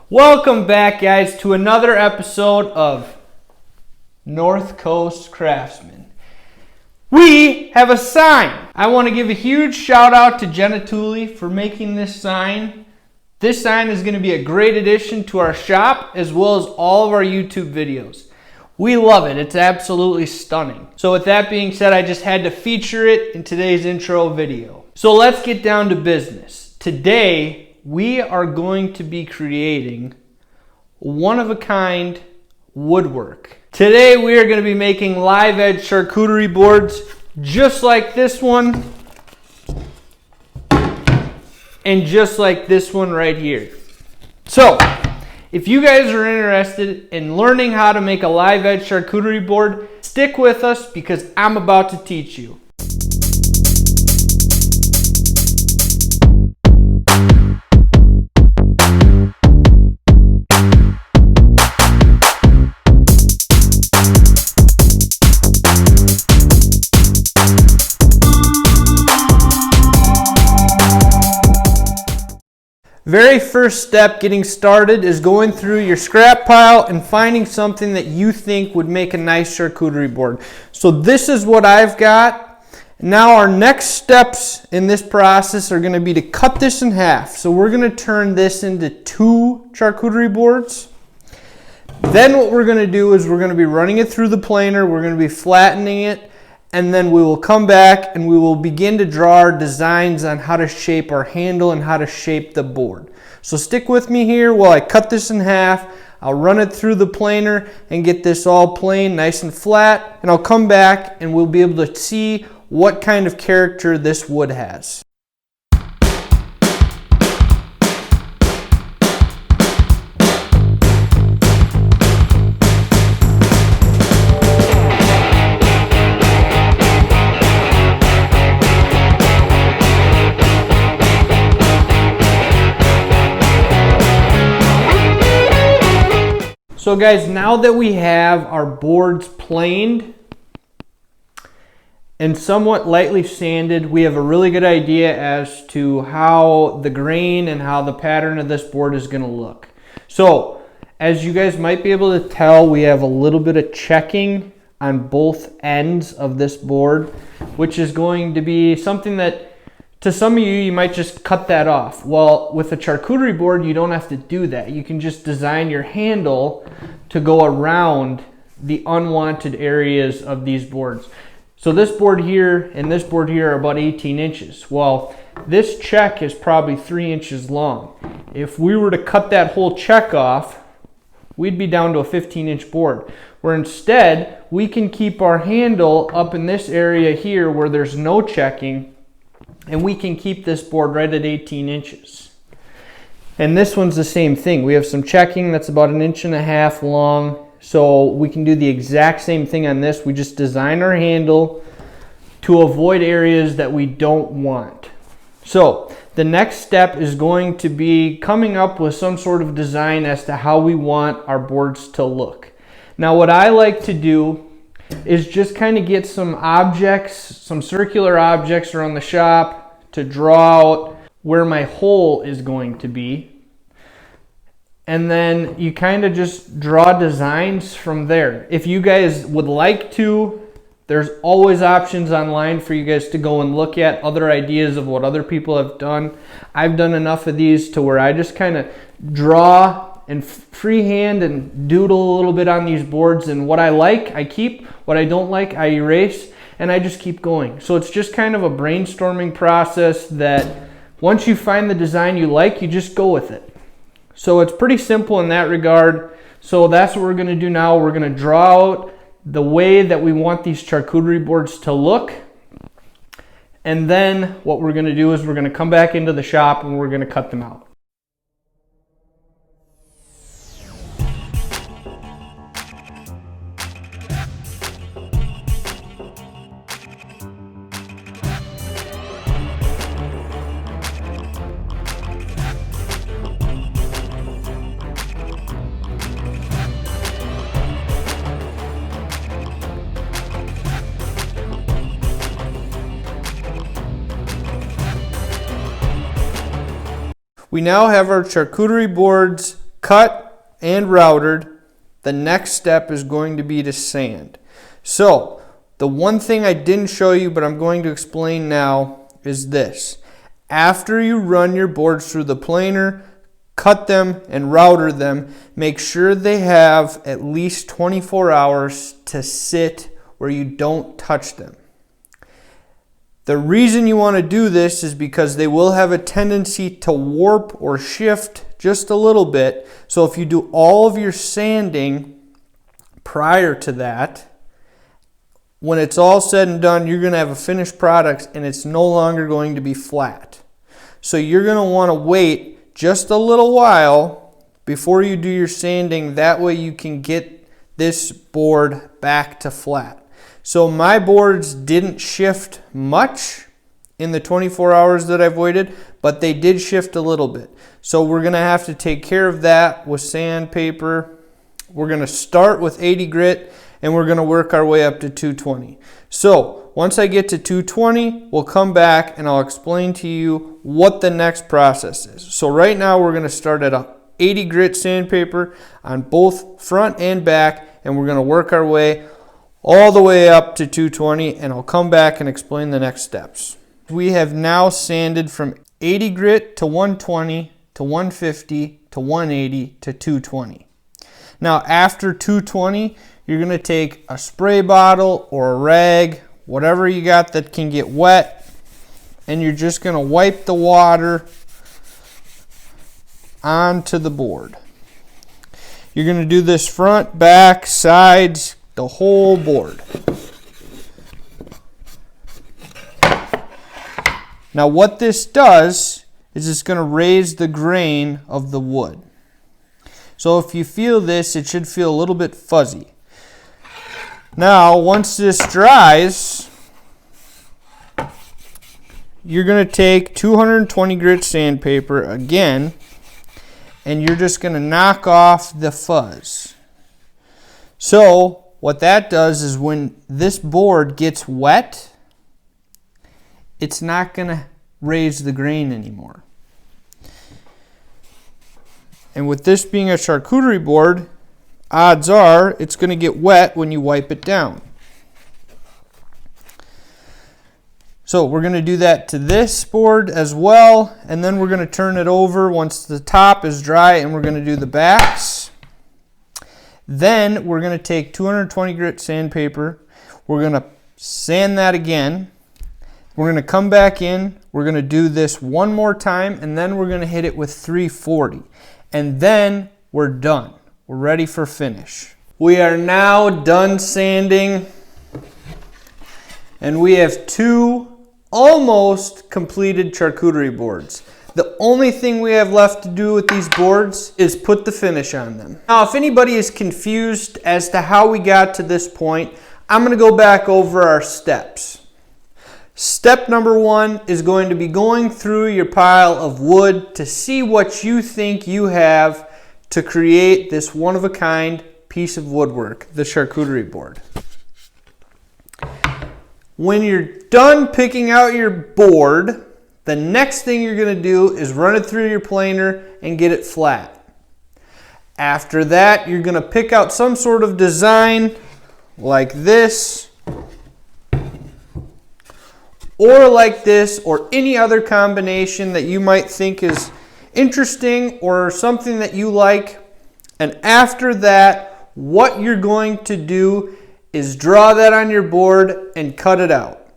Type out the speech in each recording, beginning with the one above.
Welcome back, guys, to another episode of North Coast Craftsman. We have a sign. I want to give a huge shout out to Jenna Tooley for making this sign. This sign is going to be a great addition to our shop as well as all of our YouTube videos. We love it. It's absolutely stunning. So with that being said, I just had to feature it in today's intro video. So let's get down to business. Today, we are going to be creating one-of-a-kind woodwork. Today we are going to be making live edge charcuterie boards just like this one and just like this one right here. So if you guys are interested in learning how to make a live edge charcuterie board, stick with us because I'm about to teach you. Very first step getting started is going through your scrap pile and finding something that you think would make a nice charcuterie board. So this is what I've got. Now our next steps in this process are going to be to cut this in half. So we're going to turn this into 2 charcuterie boards. Then what we're going to do is we're going to be running it through the planer, we're going to be flattening it, and then we will come back and we will begin to draw our designs on how to shape our handle and how to shape the board. So stick with me here while I cut this in half. I'll run it through the planer and get this all plain, nice and flat, and I'll come back and we'll be able to see what kind of character this wood has. So guys, now that we have our boards planed and somewhat lightly sanded, we have a really good idea as to how the grain and how the pattern of this board is going to look. So as you guys might be able to tell, we have a little bit of checking on both ends of this board, which is going to be something that to some of you might just cut that off. Well, with a charcuterie board, you don't have to do that. You can just design your handle to go around the unwanted areas of these boards. So this board here and this board here are about 18 inches. Well, this check is probably 3 inches long. If we were to cut that whole check off, we'd be down to a 15-inch board. Where instead, we can keep our handle up in this area here where there's no checking, and we can keep this board right at 18 inches. And this one's the same thing. We have some checking that's about 1.5 inches long. So we can do the exact same thing on this. We just design our handle to avoid areas that we don't want. So the next step is going to be coming up with some sort of design as to how we want our boards to look. Now what I like to do is just kind of get some objects, some circular objects around the shop to draw out where my hole is going to be. And then you kind of just draw designs from there. If you guys would like to, there's always options online for you guys to go and look at other ideas of what other people have done. I've done enough of these to where I just kind of draw and freehand and doodle a little bit on these boards, and what I like I keep, what I don't like I erase, and I just keep going. So it's just kind of a brainstorming process that once you find the design you like, you just go with it. So it's pretty simple in that regard. So that's what we're going to do now. We're going to draw out the way that we want these charcuterie boards to look, and then what we're going to do is we're going to come back into the shop and we're going to cut them out. We now have our charcuterie boards cut and routed, the next step is going to be to sand. So the one thing I didn't show you, but I'm going to explain now, is this. After you run your boards through the planer, cut them and router them, make sure they have at least 24 hours to sit where you don't touch them. The reason you want to do this is because they will have a tendency to warp or shift just a little bit. So if you do all of your sanding prior to that, when it's all said and done, you're going to have a finished product and it's no longer going to be flat. So you're going to want to wait just a little while before you do your sanding. That way you can get this board back to flat. So my boards didn't shift much in the 24 hours that I've waited, but they did shift a little bit. So we're going to have to take care of that with sandpaper. We're going to start with 80 grit and we're going to work our way up to 220. So once I get to 220, we'll come back and I'll explain to you what the next process is. So right now we're going to start at a 80 grit sandpaper on both front and back, and we're going to work our way all the way up to 220, and I'll come back and explain the next steps. We have now sanded from 80 grit to 120 to 150 to 180 to 220. Now after 220, you're going to take a spray bottle or a rag, whatever you got that can get wet, and you're just going to wipe the water onto the board. You're going to do this front, back, sides, the whole board. Now what this does is it's going to raise the grain of the wood. So if you feel this, it should feel a little bit fuzzy. Now once this dries, you're going to take 220 grit sandpaper again, and you're just going to knock off the fuzz. So what that does is when this board gets wet, it's not going to raise the grain anymore. And with this being a charcuterie board, odds are it's going to get wet when you wipe it down. So we're going to do that to this board as well, and then we're going to turn it over once the top is dry, and we're going to do the backs. Then we're going to take 220 grit sandpaper, we're going to sand that again, we're going to come back in, we're going to do this one more time, and then we're going to hit it with 340. And then we're done. We're ready for finish. We are now done sanding, and we have two almost completed charcuterie boards. The only thing we have left to do with these boards is put the finish on them. Now, if anybody is confused as to how we got to this point, I'm going to go back over our steps. Step number one is going to be going through your pile of wood to see what you think you have to create this one-of-a-kind piece of woodwork, the charcuterie board. When you're done picking out your board, the next thing you're going to do is run it through your planer and get it flat. After that, you're going to pick out some sort of design like this, or like this, or any other combination that you might think is interesting or something that you like. And after that, what you're going to do is draw that on your board and cut it out.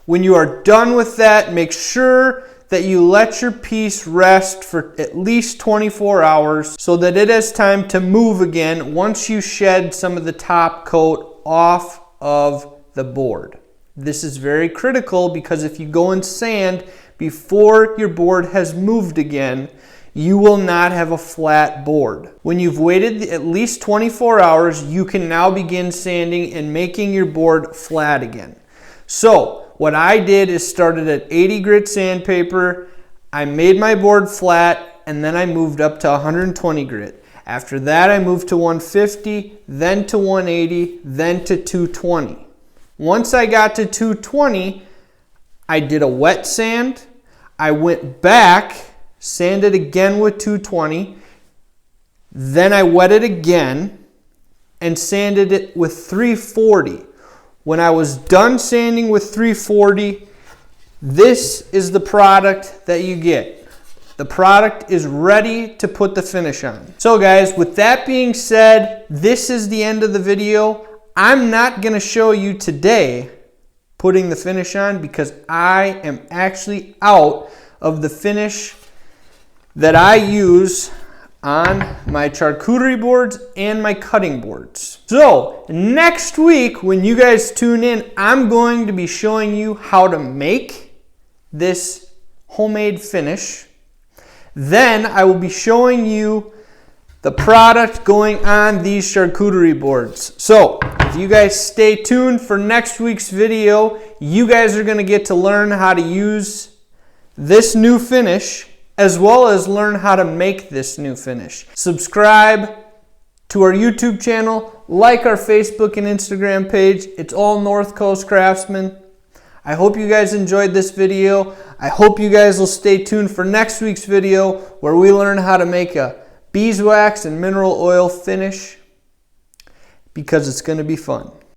When you are done with that, make sure that you let your piece rest for at least 24 hours so that it has time to move again once you shed some of the top coat off of the board. This is very critical because if you go and sand before your board has moved again, you will not have a flat board. When you've waited at least 24 hours, you can now begin sanding and making your board flat again. So what I did is started at 80 grit sandpaper, I made my board flat, and then I moved up to 120 grit. After that, I moved to 150, then to 180, then to 220. Once I got to 220, I did a wet sand. I went back, sanded again with 220, Then I wet it again and sanded it with 340. When I was done sanding with 340, this is the product that you get. The product is ready to put the finish on. So guys, with that being said, this is the end of the video. I'm not going to show you today putting the finish on because I am actually out of the finish that I use on my charcuterie boards and my cutting boards. So next week when you guys tune in, I'm going to be showing you how to make this homemade finish. Then I will be showing you the product going on these charcuterie boards. So if you guys stay tuned for next week's video, you guys are going to get to learn how to use this new finish as well as learn how to make this new finish. Subscribe to our YouTube channel, like our Facebook and Instagram page. It's all North Coast Craftsman. I hope you guys enjoyed this video. I hope you guys will stay tuned for next week's video where we learn how to make a beeswax and mineral oil finish because it's going to be fun.